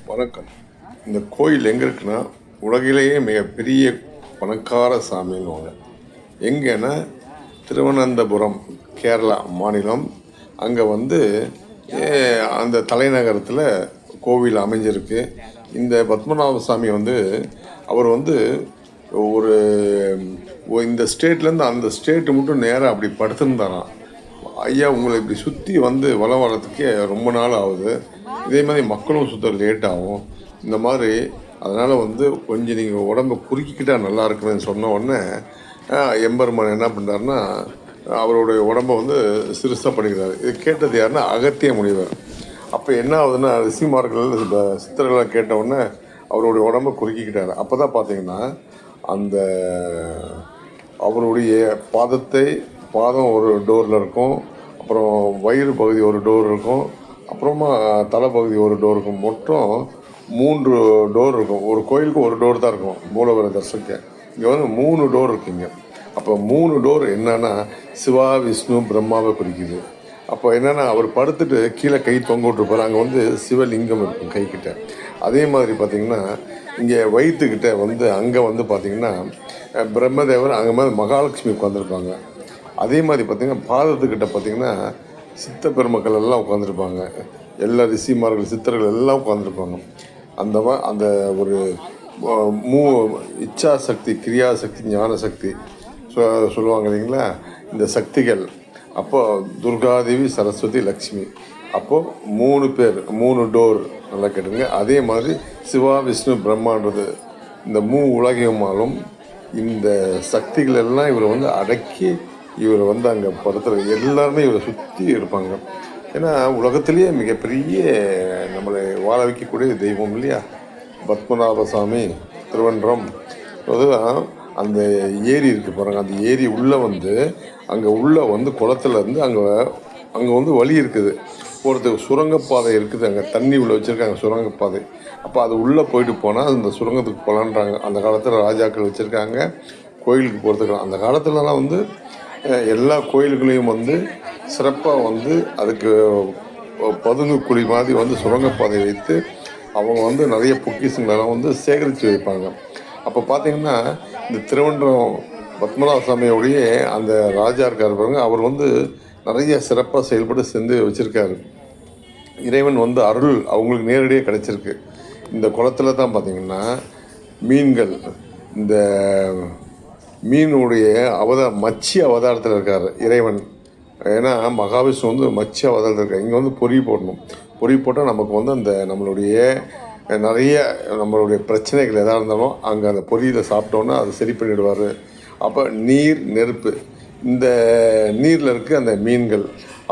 வணக்கம். இந்த கோயில் எங்கே இருக்குன்னா, உலகிலேயே மிகப்பெரிய பணக்கார சாமின்னுவாங்க. எங்கன்னா திருவனந்தபுரம், கேரளா மாநிலம். அங்கே வந்து அந்த தலைநகரத்தில் கோவில் அமைஞ்சிருக்கு. இந்த பத்மநாப சாமி வந்து அவர் வந்து ஒரு இந்த ஸ்டேட்லேருந்து அந்த ஸ்டேட்டு மட்டும் நேராக அப்படி படுத்துருந்தாராம். ஐயா உங்களை இப்படி சுற்றி வந்து வலம் வர்றதுக்கே ரொம்ப நாள் ஆகுது. இதே மாதிரி மக்களும் சுத்த லேட் ஆகும். இந்த மாதிரி அதனால் வந்து கொஞ்சம் நீங்கள் உடம்பை குறுக்கிக்கிட்டால் நல்லா இருக்குதுன்னு சொன்ன உடனே எம்பெருமான் என்ன பண்ணுறாருன்னா அவருடைய உடம்பை வந்து சிறுசாக பண்ணிக்கிறாரு. இது கேட்டது யாருன்னா அகத்திய முனிவர். அப்போ என்ன ஆகுதுன்னா ரிஷிமார்கள் சித்தர்களை கேட்ட உடனே அவருடைய உடம்பை குறுக்கிக்கிட்டார். அப்போ தான் பார்த்தீங்கன்னா அந்த அவருடைய பாதம் ஒரு டோரில் இருக்கும், அப்புறம் வயிறு பகுதி ஒரு டோர் இருக்கும், அப்புறமா தலைப்பகுதி ஒரு டோர் இருக்கும். மொத்தம் 3 டோர் இருக்கும். ஒரு கோயிலுக்கு ஒரு டோர் தான் இருக்கும் மூலவரை தரிசிக்க. இங்கே வந்து 3 டோர் இருக்குங்க. அப்போ 3 டோர் என்னன்னா சிவா, விஷ்ணு, பிரம்மாவை குறிக்குது. அப்போ என்னென்னா அவர் படுத்துட்டு கீழே கை தொங்க விட்டுருப்பார். அங்கே வந்து சிவலிங்கம் இருக்கும் கைக்கிட்ட. அதே மாதிரி பார்த்திங்கன்னா இங்கே வயிற்றுக்கிட்ட வந்து அங்கே வந்து பார்த்திங்கன்னா பிரம்மதேவர், அங்கே மாதிரி மகாலட்சுமி உட்காந்துருப்பாங்க. அதே மாதிரி பார்த்திங்கன்னா பாதத்துக்கிட்ட பார்த்திங்கன்னா சித்த பெருமக்கள் எல்லாம் உட்காந்துருப்பாங்க. எல்லா ரிஷிமார்கள் சித்தர்கள் எல்லாம் உட்காந்துருப்பாங்க. அந்த ஒரு இச்சா சக்தி, கிரியா சக்தி, ஞான சக்தி சொல்லுவாங்க இல்லைங்களா, இந்த சக்திகள். அப்போது துர்காதேவி, சரஸ்வதி, லக்ஷ்மி. அப்போது 3 பேர், 3 டோர். நல்லா கேட்டுங்க. அதே மாதிரி சிவா, விஷ்ணு, பிரம்மான்றது இந்த உலகமாலும் இந்த சக்திகள் எல்லாம் இவரை வந்து அடக்கி இவர் வந்து அங்கே படுத்துற எல்லாருமே இவரை சுற்றி இருப்பாங்க. ஏன்னா உலகத்திலேயே மிகப்பெரிய நம்மளை வாழ வைக்கக்கூடிய தெய்வம் இல்லையா பத்மநாப சாமி. திருவன்றம் அதுதான் அந்த ஏரி இருக்குது பாருங்கள். அந்த ஏரி உள்ளே வந்து அங்கே உள்ளே வந்து குளத்துலேருந்து அங்கே வந்து வழி இருக்குது போகிறதுக்கு. சுரங்கப்பாதை இருக்குது. அங்கே தண்ணி உள்ளே வச்சுருக்காங்க சுரங்கப்பாதை. அப்போ அது உள்ளே போயிட்டு போனால் அந்த சுரங்கத்துக்கு போகலான்றாங்க. அந்த காலத்தில் ராஜாக்கள் வச்சுருக்காங்க கோயிலுக்கு போகிறதுக்கு. அந்த காலத்துலலாம் வந்து எல்லா கோயில்களையும் வந்து சிறப்பாக வந்து அதுக்கு பதுங்கு குழி மாதிரி வந்து சுரங்கப்பாதை வைத்து அவங்க வந்து நிறைய பொக்கிஷங்களெல்லாம் வந்து சேகரித்து வைப்பாங்க. அப்போ பார்த்திங்கன்னா இந்த திருவன்றம் பத்மநாப சாமியோடைய அந்த ராஜா இருக்கார் பாருங்க, அவர் வந்து நிறைய சிறப்பாக செயல்பட்டு செஞ்சு வச்சுருக்காரு. இறைவன் வந்து அருள் அவங்களுக்கு நேரடியாக கிடச்சிருக்கு. இந்த குளத்தில் தான் பார்த்திங்கன்னா மீன்கள், இந்த மீனுடைய மச்சி அவதாரத்தில் இருக்கார் இறைவன். ஏன்னா மகாவிஷ்ணு வந்து மச்சி அவதாரத்தில் இருக்கார். இங்கே வந்து பொறி போடணும். பொறி போட்டால் நமக்கு வந்து அந்த நம்மளுடைய பிரச்சனைகள் எதாக இருந்தாலும் அங்கே அந்த பொரியில் சாப்பிட்டோன்னா அதை சரி பண்ணிவிடுவார். அப்போ நீர், நெருப்பு, இந்த நீரில் இருக்க அந்த மீன்கள்.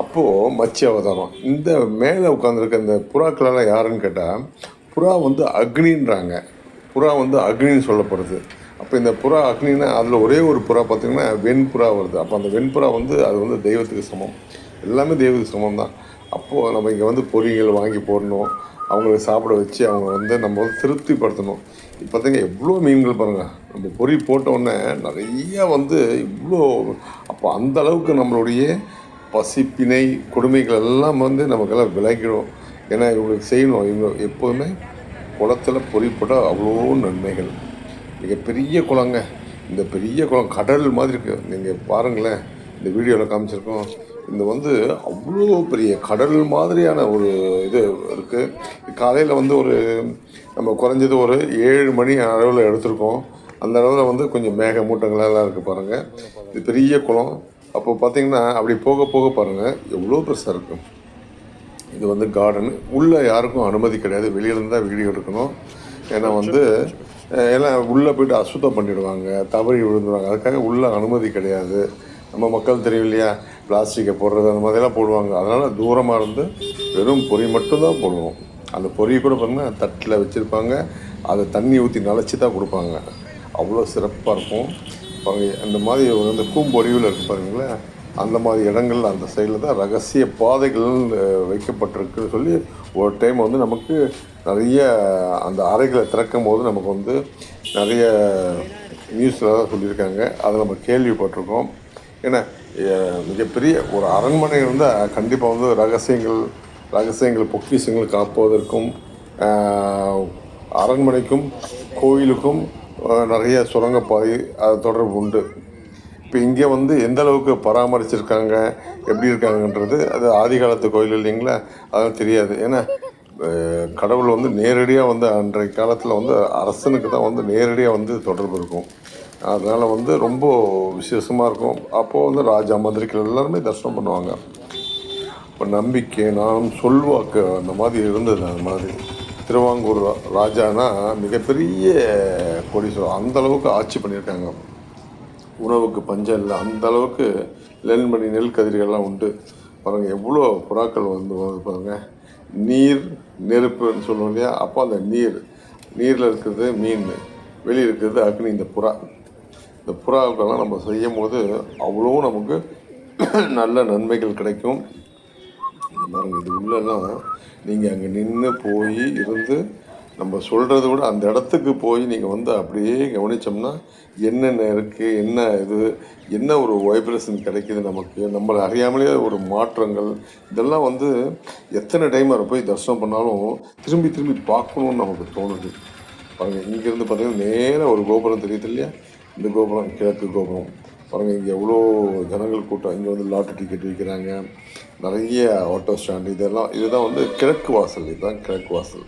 அப்போது மச்சி அவதாரம். இந்த மேலே உட்காந்துருக்க இந்த புறாக்களெல்லாம் யாருன்னு கேட்டால் புறா வந்து அக்னின்றாங்க. புறா வந்து அக்னின்னு சொல்லப்படுது. அப்போ இந்த புறா அக்னின்னா அதில் ஒரே ஒரு புறா பார்த்திங்கன்னா வெண்புறா வருது. அப்போ அந்த வெண்புறா வந்து அது வந்து தெய்வத்துக்கு சமம். எல்லாமே தெய்வத்துக்கு சமம் தான். அப்போது நம்ம இங்கே வந்து பொறிகள் வாங்கி போடணும், அவங்களுக்கு சாப்பிட வச்சு அவங்க வந்து நம்ம வந்து திருப்திப்படுத்தணும். இப்போதைங்க எவ்வளோ மீன்கள் பாருங்கள். நம்ம பொறி போட்டோடனே நிறையா வந்து இவ்வளோ. அப்போ அந்த அளவுக்கு நம்மளுடைய பசிப்பினை கொடுமைகள் எல்லாம் வந்து நமக்கெல்லாம் விலகிடும். ஏன்னா இவங்களுக்கு செய்யணும். இவங்க எப்போதுமே குளத்தில் பொறி போட்டால் அவ்வளோ நன்மைகள். மிகப்பெரிய குளங்க. இந்த பெரிய குளம் கடல் மாதிரி இருக்குது. நீங்கள் பாருங்களேன், இந்த வீடியோவில் காமிச்சிருக்கோம். இந்த வந்து அவ்வளோ பெரிய கடல் மாதிரியான ஒரு இது இருக்குது. காலையில் வந்து ஒரு நம்ம குறைஞ்சது ஒரு 7 மணி அளவில் எடுத்திருக்கோம். அந்த அளவில் வந்து கொஞ்சம் மேக மூட்டங்களெல்லாம் இருக்குது பாருங்கள். இது பெரிய குளம். அப்போ பார்த்திங்கன்னா அப்படி போக போக பாருங்கள் எவ்வளோ பெருசாக இருக்கும். இது வந்து கார்டன். உள்ளே யாருக்கும் அனுமதி கிடையாது. வெளியிலேருந்து தான் வீடியோ எடுக்கணும். ஏன்னா வந்து எல்லாம் உள்ளே போய்ட்டு அசுத்தம் பண்ணிவிடுவாங்க, தவறி விழுந்துடுவாங்க. அதுக்காக உள்ளே அனுமதி கிடையாது. நம்ம மக்கள் தெரியும் இல்லையா, பிளாஸ்டிக்கை போடுறது அந்த மாதிரிலாம் போடுவாங்க. அதனால் தூரமாக இருந்து வெறும் பொறி மட்டும்தான் போடுவோம். அந்த பொறியை கூட பார்த்தீங்கன்னா தட்டில் வச்சுருப்பாங்க. அதை தண்ணி ஊற்றி நனைச்சி தான் கொடுப்பாங்க. அவ்வளோ சிறப்பாக இருக்கும். அந்த மாதிரி அந்த கூம்பொறிவில் இருக்குது பாருங்களேன், அந்த மாதிரி இடங்கள் அந்த சைடில் தான் ரகசிய பாதைகள் வைக்கப்பட்டிருக்குன்னு சொல்லி ஒரு டைம் வந்து நமக்கு நிறைய அந்த அறைகளை திறக்கும் போது நமக்கு வந்து நிறைய நியூஸில் தான் சொல்லியிருக்காங்க. அதை நம்ம கேள்விப்பட்டிருக்கோம். ஏன்னா மிகப்பெரிய ஒரு அரண்மனை இருந்தால் கண்டிப்பாக வந்து ரகசியங்கள் பொக்கிஷங்கள் காப்பதற்கும் அரண்மனைக்கும் கோயிலுக்கும் நிறைய சுரங்கப்பாதை அது தொடர்பு உண்டு. இப்போ இங்கே வந்து எந்த அளவுக்கு பராமரிச்சிருக்காங்க, எப்படி இருக்காங்கன்றது அது ஆதி காலத்து கோயில் இல்லைங்களா, அதெல்லாம் தெரியாது. ஏன்னா கடவுள் வந்து நேரடியாக வந்து அன்றைய காலத்தில் வந்து அரசனுக்கு தான் வந்து நேரடியாக வந்து தொடர்பு இருக்கும். அதனால் வந்து ரொம்ப விசேஷமாக இருக்கும். அப்போது வந்து ராஜா மந்திரிகள் எல்லாருமே தரிசனம் பண்ணுவாங்க. இப்போ நம்பிக்கை நானும் சொல்வாக்கு அந்த மாதிரி இருந்தது. அந்த மாதிரி திருவாங்கூர் ராஜானா மிகப்பெரிய கோடீஸ்வரர், அந்தளவுக்கு ஆட்சி பண்ணியிருக்காங்க. உணவுக்கு பஞ்சம் இல்லை, அந்த அளவுக்கு நெல்மணி நெல் கதிர்கள்லாம் உண்டு. பாருங்கள் எவ்வளோ புறாக்கள் வந்து பாருங்கள். நீர் நெருப்புன்னு சொல்லுவோம் இல்லையா, அப்போ அந்த நீரில் இருக்கிறது மீன், வெளியே இருக்கிறது அக்னி. இந்த புறாவுக்கெல்லாம் நம்ம செய்யும் போது அவ்வளோ நமக்கு நல்ல நன்மைகள் கிடைக்கும். பாருங்கள் இது உள்ளெல்லாம் நீங்கள் அங்கே நின்று போய் இருந்து நம்ம சொல்கிறத விட அந்த இடத்துக்கு போய் நீங்கள் வந்து அப்படியே கவனித்தோம்னா என்னென்ன இருக்குது, என்ன ஒரு வைப்ரேஷன் கிடைக்கிது நமக்கு, நம்மளை அறியாமலே ஒரு மாற்றங்கள், இதெல்லாம் வந்து எத்தனை டைம் அதை போய் தரிசனம் பண்ணாலும் திரும்பி திரும்பி பார்க்கணுன்னு நமக்கு தோணுது. பாருங்கள் இங்கேருந்து பார்த்தீங்கன்னா நேராக ஒரு கோபுரம் தெரியுது இல்லையா, இந்த கோபுரம் கிழக்கு கோபுரம். பாருங்கள் இங்கே எவ்வளோ ஜனங்கள் கூட்டம். இங்கே வந்து லாட்டரி டிக்கெட் விற்கிறாங்க, நிறைய ஆட்டோ ஸ்டாண்டு, இதுதான் வந்து கிழக்கு வாசல். இதுதான் கிழக்கு வாசல்.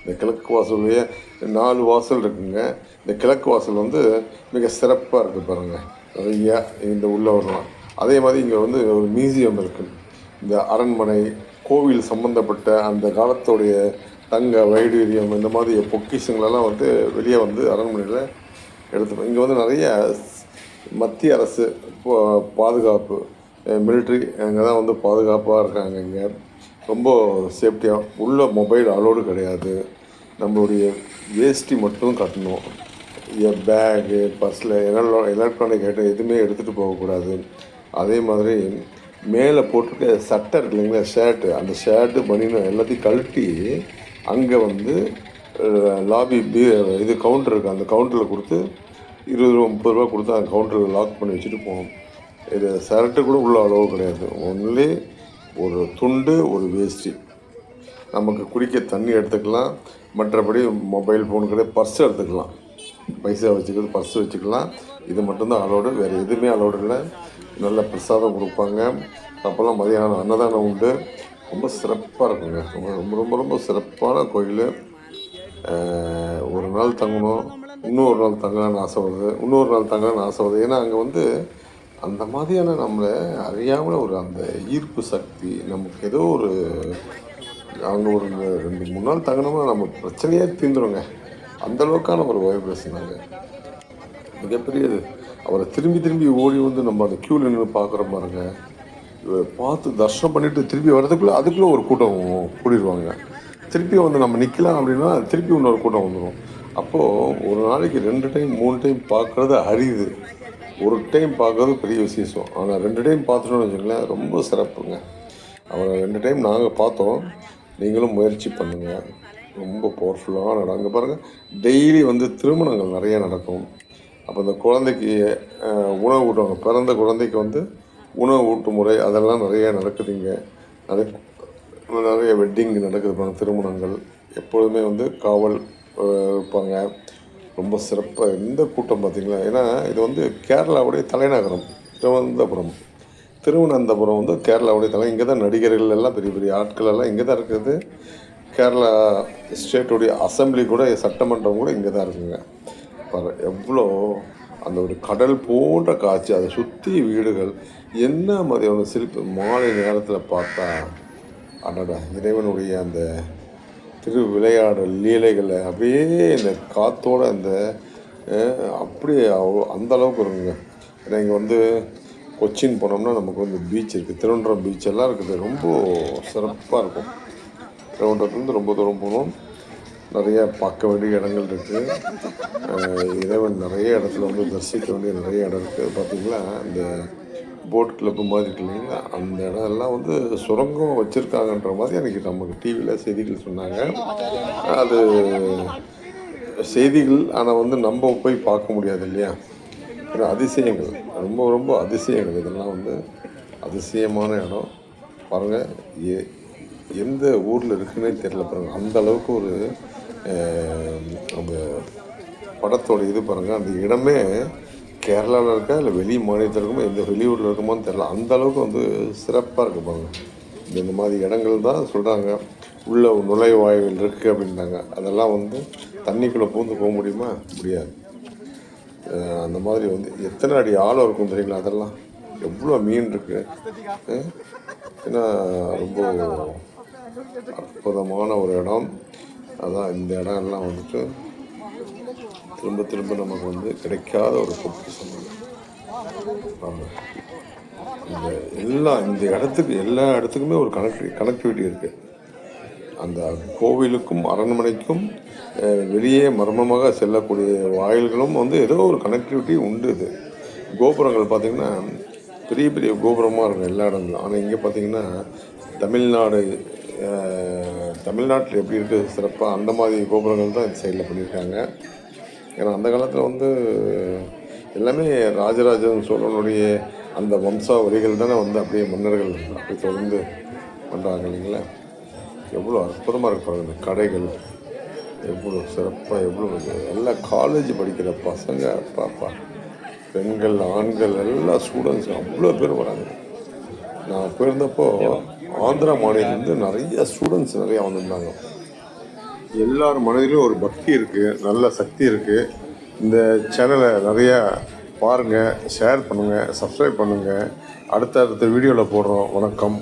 இந்த கிழக்கு வாசல்லையே 4 வாசல் இருக்குங்க. இந்த கிழக்கு வாசல் வந்து மிக சிறப்பாக இருக்குது பாருங்கள். நிறையா இந்த உள்ளே வரலாம். அதே மாதிரி இங்கே வந்து ஒரு மியூசியம் இருக்குது. இந்த அரண்மனை கோவில் சம்மந்தப்பட்ட அந்த காலத்துடைய தங்க வைடூரியம் இந்த மாதிரி பொக்கிஷங்களெல்லாம் வந்து வெளியே வந்து அரண்மனையில் எடுத்துப்போம். இங்கே வந்து நிறைய மத்திய அரசு பாதுகாப்பு மிலிட்ரி அங்கே தான் வந்து பாதுகாப்பாக இருக்காங்க. இங்கே ரொம்ப சேஃப்டியாக உள்ள மொபைல் அலோடு கிடையாது. நம்மளுடைய வேஷ்டி மட்டும் கட்டணும். பேகு பர்ஸில் எலக்ட்ரானிக் ஐட்டம் எதுவுமே எடுத்துகிட்டு போகக்கூடாது. அதே மாதிரி மேலே போட்டிருக்க சட்டை இருக்கு இல்லைங்களா, ஷர்ட்டு, அந்த ஷர்ட்டு பனியன் எல்லாத்தையும் கழட்டி அங்கே வந்து லாபி இது கவுண்டர் இருக்குது, அந்த கவுண்டரில் கொடுத்து 20 ரூபா 30 ரூபா கொடுத்து அந்த கவுண்டரில் லாக் பண்ணி வச்சுட்டு போகணும். இது ஷர்ட்டு கூட உள்ள அளவு கிடையாது. ஒன்லி ஒரு துண்டு ஒரு வேஷ்டி. நமக்கு குடிக்க தண்ணி எடுத்துக்கலாம், மற்றபடி மொபைல் ஃபோன் கிடையாது. பர்ஸ் எடுத்துக்கலாம், பைசா வச்சுக்கிறது பர்ஸ் வச்சுக்கலாம். இது மட்டும்தான் அலோடு, வேறு எதுவுமே அலோடு இல்லை. நல்ல பிரசாதம் கொடுப்பாங்க. அப்போல்லாம் மதியானம் அன்னதானம் உண்டு. ரொம்ப சிறப்பாக இருக்குங்க. ரொம்ப ரொம்ப ரொம்ப சிறப்பான கோயில். ஒரு நாள் தங்கணும், இன்னொரு நாள் தங்கலான்னு ஆசை வருது. ஏன்னா அங்கே வந்து அந்த மாதிரியான நம்மளை அறியாமல் ஒரு அந்த ஈர்ப்பு சக்தி நமக்கு ஏதோ ஒரு அங்கே ஒரு 2-3 நாள் தங்கினோம்னா நம்ம பிரச்சனையே தீர்ந்துருங்க. அந்தளவுக்கான ஒரு வைப்ரேஷன் அங்கே மிகப்பெரியது. அவரை திரும்பி திரும்பி ஓடி வந்து நம்ம அந்த க்யூவில் நின்று பார்க்குற பாருங்க, பார்த்து தர்ஷனம் பண்ணிவிட்டு திருப்பி அதுக்குள்ளே ஒரு கூட்டம் கூடிடுவாங்க. திருப்பி வந்து நம்ம நிற்கலாம் அப்படின்னா திருப்பி இன்னொரு கூட்டம் வந்துடும். அப்போது ஒரு நாளைக்கு 2 டைம் 3 டைம் பார்க்குறது அரியுது. ஒரு டைம் பார்க்குறது பெரிய விசேஷம். ஆனால் 2 டைம் பார்த்துட்டோன்னு வச்சுங்களேன், ரொம்ப சிறப்புங்க. அவரை 2 டைம் நாங்கள் பார்த்தோம். நீங்களும் முயற்சி பண்ணுங்கள். ரொம்ப பவர்ஃபுல்லாக நடக்கும். அங்கே பாருங்கள், டெய்லி வந்து திருமணங்கள் நிறையா நடக்கும். அப்போ இந்த குழந்தைக்கு உணவு ஊட்டுவாங்க. பிறந்த குழந்தைக்கு வந்து உணவு ஊட்டும் முறை அதெல்லாம் நிறையா நடக்குதுங்க. நிறைய வெட்டிங் நடக்குது பாருங்கள், திருமணங்கள். எப்பொழுதுமே வந்து காவல் இருப்பாங்க. ரொம்ப சிறப்பாக இந்த கூட்டம் பார்த்திங்களா. ஏன்னா இது வந்து கேரளாவுடைய தலைநகரம் திருவனந்தபுரம் வந்து கேரளாவுடைய இங்கே தான் நடிகர்கள் எல்லாம் பெரிய பெரிய ஆட்கள் எல்லாம் இங்கே தான் இருக்குது. கேரளா ஸ்டேட்டுடைய அசம்பிளி கூட சட்டமன்றம் கூட இங்கே தான் இருக்குங்க. எவ்வளோ அந்த ஒரு கடல் போன்ற காட்சி, அதை சுற்றி வீடுகள், என்ன மாதிரியான சிரிப்பு. மாலை நேரத்தில் பார்த்தா அடடா, இறைவனுடைய அந்த விளையாடல் லீலைகளை அப்படியே இந்த காற்றோட அந்த அப்படியே அந்த அளவுக்கு இருக்குங்க. ஏன்னா இங்கே வந்து கொச்சின் போனோம்னா நமக்கு வந்து பீச் இருக்குது, திருவனந்தபுரம் பீச் எல்லாம் இருக்குது. ரொம்ப சிறப்பாக இருக்கும். திருவனந்தபுரத்துலேருந்து ரொம்ப தூரம் போகணும். நிறையா பார்க்க வேண்டிய இடங்கள் இருக்குது. இறைவன் நிறைய இடத்துல வந்து தரிசிக்க வேண்டிய நிறைய இடம் இருக்குது. பார்த்திங்களா, இந்த போட் கிளப்பு மாதிரி இருக்கு இல்லைங்களா, அந்த இடம் எல்லாம் வந்து சுரங்கம் வச்சுருக்காங்கன்ற மாதிரி அன்றைக்கி நமக்கு டிவியில் செய்திகள் சொன்னாங்க. அது செய்திகள், ஆனால் வந்து நம்ம போய் பார்க்க முடியாது இல்லையா. ஏன்னா அதிசயங்கள், ரொம்ப ரொம்ப அதிசயங்கள். இதெல்லாம் வந்து அதிசயமான இடம். பாருங்கள், எந்த ஊரில் இருக்குன்னே தெரியல பாருங்கள். அந்த அளவுக்கு ஒரு அந்த படத்தோட இது பாருங்கள், அந்த இடமே கேரளாவில் இருக்கா இல்லை வெளி மாநிலத்தில் இருக்குமோ எந்த வெளியூரில் இருக்குமோன்னு தெரியல. அந்த அளவுக்கு வந்து சிறப்பாக இருக்குது பாருங்கள். இந்த மாதிரி இடங்கள் தான் சொல்கிறாங்க உள்ள நுழைவாயில் இருக்குது அப்படின்றாங்க. அதெல்லாம் வந்து தண்ணிக்குள்ளே பூந்து போக முடியுமா? முடியாது. அந்த மாதிரி வந்து எத்தனை அடி ஆழம் இருக்கும் தெரியுங்களா? அதெல்லாம் எவ்வளோ மீன் இருக்குது. ஏன்னா ரொம்ப அற்புதமான ஒரு இடம். அதான் இந்த இடம் எல்லாம் வந்துட்டு திரும்ப திரும்ப நமக்கு வந்து கிடைக்காத ஒரு பொக்கிஷம். ஆமாம், இந்த இடத்துக்கு எல்லா இடத்துக்குமே ஒரு கனெக்டிவிட்டி இருக்குது. அந்த கோவிலுக்கும் அரண்மனைக்கும் வெளியே மர்மமாக செல்லக்கூடிய வாயில்களும் வந்து ஏதோ ஒரு கனெக்டிவிட்டி உண்டு. இது கோபுரங்கள் பார்த்திங்கன்னா பெரிய பெரிய கோபுரமாக இருக்கும் எல்லா இடங்களும். ஆனால் இங்கே பார்த்திங்கன்னா தமிழ்நாட்டில் எப்படி இருக்குது சிறப்பாக அந்த மாதிரி கோபுரங்கள் தான் இந்த சைடில் பண்ணியிருக்காங்க. ஏன்னா அந்த காலத்தில் வந்து எல்லாமே ராஜராஜன் சோழனுடைய அந்த வம்சாவளிகள் தானே வந்து அப்படியே மன்னர்கள் அப்படி தொடர்ந்து பண்ணுறாங்க இல்லைங்களா? எவ்வளோ அற்புதமாக இருப்பாங்க இந்த கடைகள், எவ்வளோ சிறப்பாக, எவ்வளோ எல்லா காலேஜ் படிக்கிற பசங்க, பாப்பா, பெண்கள், ஆண்கள், எல்லா ஸ்டூடெண்ட்ஸ் அவ்வளோ பேர் வராங்க. நான் போயிருந்தப்போ ஆந்திரா மாநிலத்திலேருந்து நிறைய ஸ்டூடெண்ட்ஸ் நிறையா வந்திருந்தாங்க. எல்லார் மனதிலும் ஒரு பக்தி இருக்குது, நல்ல சக்தி இருக்குது. இந்த சேனலை நிறையா பாருங்கள், ஷேர் பண்ணுங்கள், சப்ஸ்கிரைப் பண்ணுங்கள். அடுத்த வீடியோவில் போடுறோம். வணக்கம்.